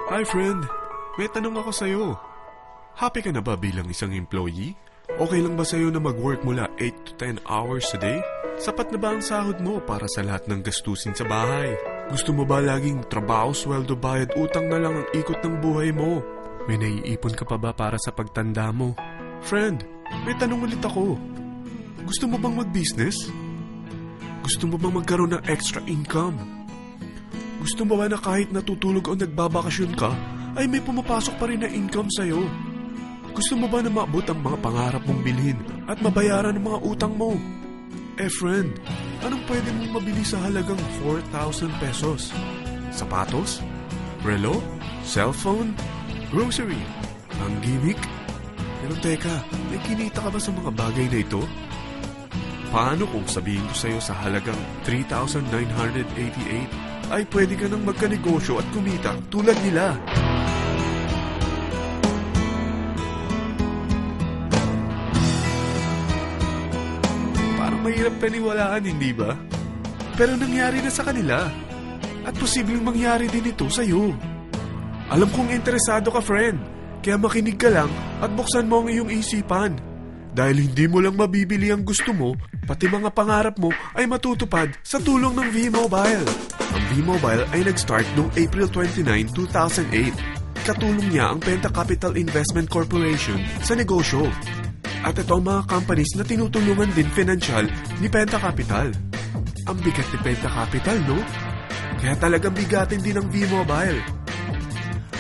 Hi friend, may tanong ako sa'yo. Happy ka na ba bilang isang employee? Okay lang ba sa'yo na mag-work mula 8 to 10 hours a day? Sapat na ba ang sahod mo para sa lahat ng gastusin sa bahay? Gusto mo ba laging trabaho, sweldo, bayad, utang na lang ang ikot ng buhay mo? May naiipon ka pa ba para sa pagtanda mo? Friend, may tanong ulit ako. Gusto mo bang mag-business? Gusto mo bang magkaroon ng extra income? Gusto mo ba na kahit natutulog o nagbabakasyon ka, ay may pumapasok pa rin na income sa'yo? Gusto mo ba na maabot ang mga pangarap mong bilhin at mabayaran ang mga utang mo? Eh friend, anong pwede mong mabili sa halagang 4,000 pesos? Sapatos? Relo? Cellphone? Grocery? Ang gimmick? Pero teka, may kinita ka ba sa mga bagay na ito? Paano kung sabihin ko sa'yo sa halagang 3,988 ay pwede ka nang magkanegosyo at kumita tulad nila? Mahirap paniwalaan, hindi ba? Pero nangyari na sa kanila. At posibleng mangyari din ito sa'yo. Alam kong interesado ka, friend. Kaya makinig ka lang at buksan mo ang iyong isipan. Dahil hindi mo lang mabibili ang gusto mo, pati mga pangarap mo ay matutupad sa tulong ng V-Mobile. Ang V-Mobile ay nag-start noong April 29, 2008. Katulong niya ang Penta Capital Investment Corporation sa negosyo. At ito ang mga companies na tinutulungan din financial ni Penta Capital. Ang bigat ni Penta Capital, no? Kaya talagang bigatin din ang V-Mobile.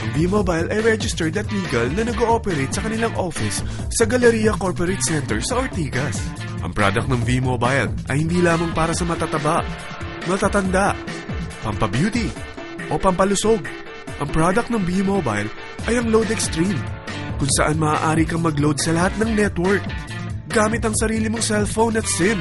Ang V-Mobile ay registered at legal na nag-ooperate sa kanilang office sa Galleria Corporate Center sa Ortigas. Ang product ng V-Mobile ay hindi lamang para sa matataba, matatanda, pampabeauty, o pampalusog. Ang product ng V-Mobile ay ang Load Extreme, kung saan maaari kang mag-load sa lahat ng network gamit ang sarili mong cellphone at SIM.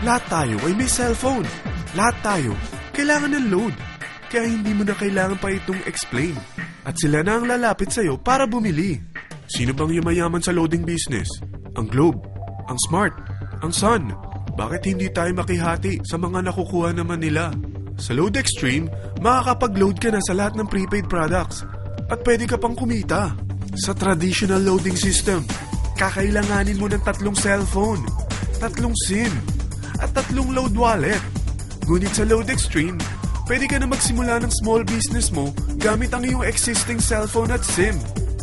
Lahat tayo ay may cellphone. Lahat tayo kailangan ng load. Kaya hindi mo na kailangan pa itong explain. At sila na ang lalapit sa'yo para bumili. Sino bang yumayaman sa loading business? Ang Globe, ang Smart, ang Sun. Bakit hindi tayo makihati sa mga nakukuha naman nila? Sa Load Extreme, makakapag-load ka na sa lahat ng prepaid products. At pwede ka pang kumita. Sa traditional loading system, kakailanganin mo ng 3 cellphone, 3 SIM, at 3 load wallet. Ngunit sa Load Extreme, pwede ka na magsimula ng small business mo gamit ang iyong existing cellphone at SIM.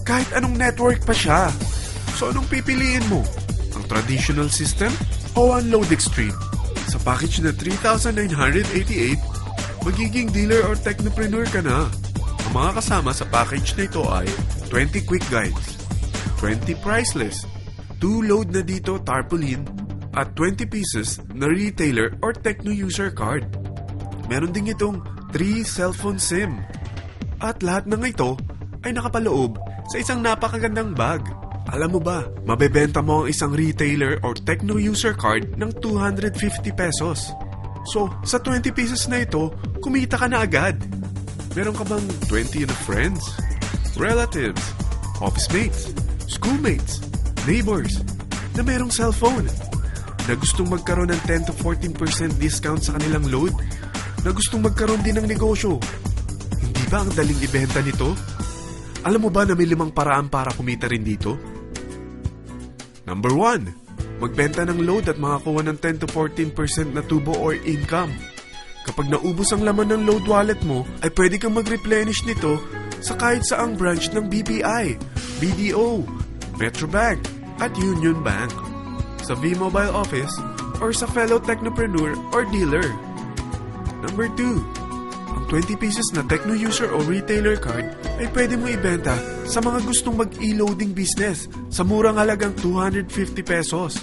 Kahit anong network pa siya. So anong pipiliin mo? Ang traditional system o ang Load Extreme? Sa package na 3,988, magiging dealer or technopreneur ka na. Ang mga kasama sa package na ito ay 20 quick guides, 20 price list, 2 load na dito tarpaulin, at 20 pieces na retailer or techno user card. Meron din itong 3 cellphone SIM. At lahat ng ito ay nakapaloob sa isang napakagandang bag. Alam mo ba, mabebenta mo ang isang retailer or techno user card ng 250 pesos. So, sa 20 pieces na ito, kumita ka na agad. Meron ka bang 20 na friends, relatives, office mates, schoolmates, neighbors na merong cellphone, na gustong magkaroon ng 10 to 14% discount sa kanilang load, na gustong magkaroon din ng negosyo? Hindi ba ang daling ibenta nito? Alam mo ba na may 5 paraan para kumita rin dito? Number 1, magbenta ng load at makakuha ng 10 to 14% na tubo or income. Kapag naubos ang laman ng load wallet mo, ay pwede kang mag-replenish nito sa kahit saang branch ng BPI, BDO, Metrobank, at Union Bank, sa V-Mobile office, or sa fellow technopreneur or dealer. Number 2, ang 20 pieces na techno user o retailer card ay pwede mo ibenta sa mga gustong mag-e-loading business sa murang halagang 250 pesos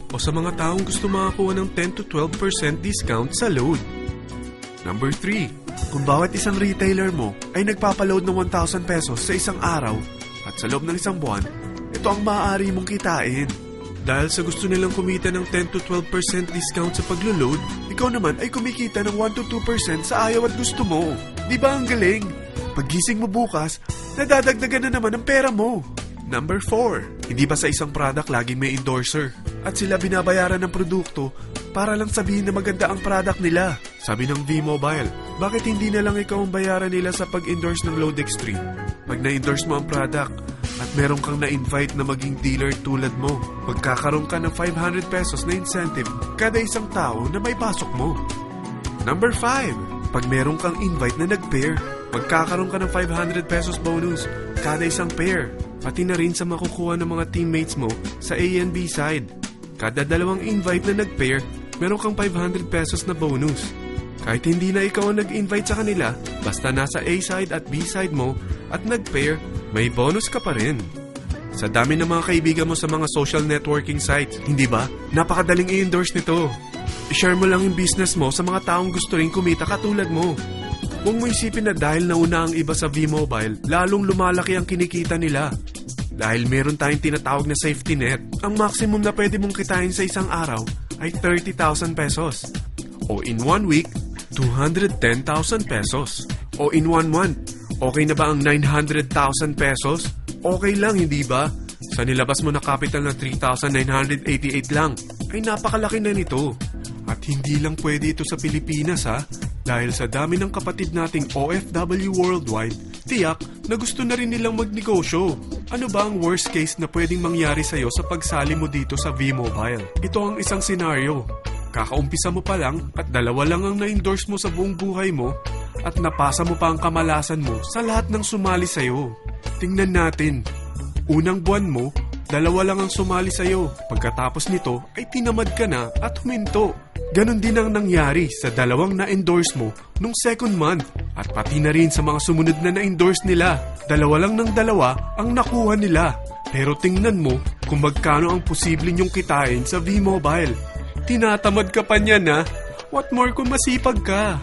o sa mga taong gusto makakuha ng 10 to 12% discount sa load. Number 3, kung bawat isang retailer mo ay nagpapaload ng 1,000 pesos sa isang araw at sa loob ng isang buwan, ito ang maaari mong kitain. Dahil sa gusto nilang kumita ng 10 to 12% discount sa paglo-load, ikaw naman ay kumikita ng 1 to 2% sa ayaw at gusto mo. Di ba ang galing? Paggising mo bukas, nadadagdagan na naman ang pera mo. Number 4, hindi ba sa isang product laging may endorser? At sila binabayaran ng produkto para lang sabihin na maganda ang product nila. Sabi ng V-Mobile, Bakit hindi na lang ikaw ang bayaran nila sa pag-endorse ng Load Extreme? Pag na-endorse mo ang product at meron kang na-invite na maging dealer tulad mo, magkakaroon ka ng 500 pesos na incentive kada isang tao na may pasok mo. Number 5. Pag meron kang invite na nag-pair, magkakaroon ka ng 500 pesos bonus kada isang pair, pati na rin sa makukuha ng mga teammates mo sa A and B side. Kada dalawang invite na nag-pair, meron kang 500 pesos na bonus. Kahit hindi na ikaw ang nag-invite sa kanila, basta nasa A side at B side mo at nag-pair, may bonus ka pa rin. Sa dami ng mga kaibigan mo sa mga social networking sites, hindi ba? Napakadaling i-endorse nito. I-share mo lang yung business mo sa mga taong gusto rin kumita katulad mo. Huwag mo isipin na dahil nauna ang iba sa V-Mobile, lalong lumalaki ang kinikita nila. Dahil meron tayong tinatawag na safety net, ang maximum na pwede mong kitain sa isang araw ay 30,000 pesos. O in 1 week, 210,000 pesos. O in 1 month, okay na ba ang 900,000 pesos? Okay lang, hindi ba? Sa nilabas mo na capital na 3,988 lang, ay napakalaki na nito. At hindi lang pwede ito sa Pilipinas ha, dahil sa dami ng kapatid nating OFW worldwide, tiyak na gusto na rin nilang magnegosyo. Ano ba ang worst case na pwedeng mangyari sa'yo sa pagsali mo dito sa V-Mobile? Ito ang isang senaryo. Kakaumpisa mo pa lang at 2 lang ang na-endorse mo sa buong buhay mo at napasa mo pa ang kamalasan mo sa lahat ng sumali sa'yo. Tingnan natin. Unang buwan mo, 2 lang ang sumali sa'yo. Pagkatapos nito ay tinamad ka na at huminto. Ganon din ang nangyari sa 2 na-endorse mo nung second month at pati na rin sa mga sumunod na na-endorse nila. 2 lang ng 2 ang nakuha nila. Pero tingnan mo kung magkano ang posible nyong kitain sa V-Mobile. Tinatamad ka pa niyan ha? What more kung masipag ka?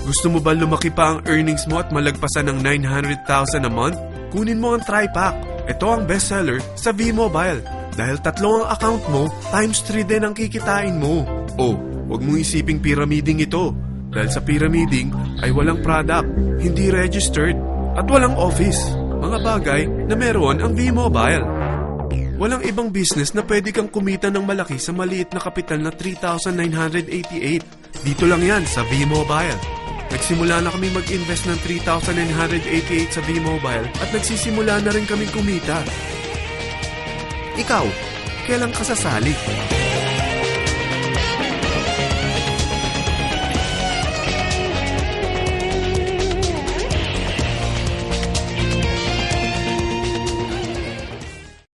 Gusto mo ba lumaki pa ang earnings mo at malagpasan ng 900,000 a month? Kunin mo ang TriPack. Ito ang bestseller sa V-Mobile. Dahil 3 ang account mo, times 3 din ang kikitain mo. Oh, huwag mong isiping pyramiding ito. Dahil sa pyramiding ay walang product, hindi registered, at walang office. Mga bagay na meron ang V-Mobile. Walang ibang business na pwede kang kumita ng malaki sa maliit na kapital na 3,988. Dito lang yan sa V-Mobile. Nagsimula na kami mag-invest ng 3,988 sa V-Mobile at nagsisimula na rin kaming kumita. Ikaw, kailan ka sasali?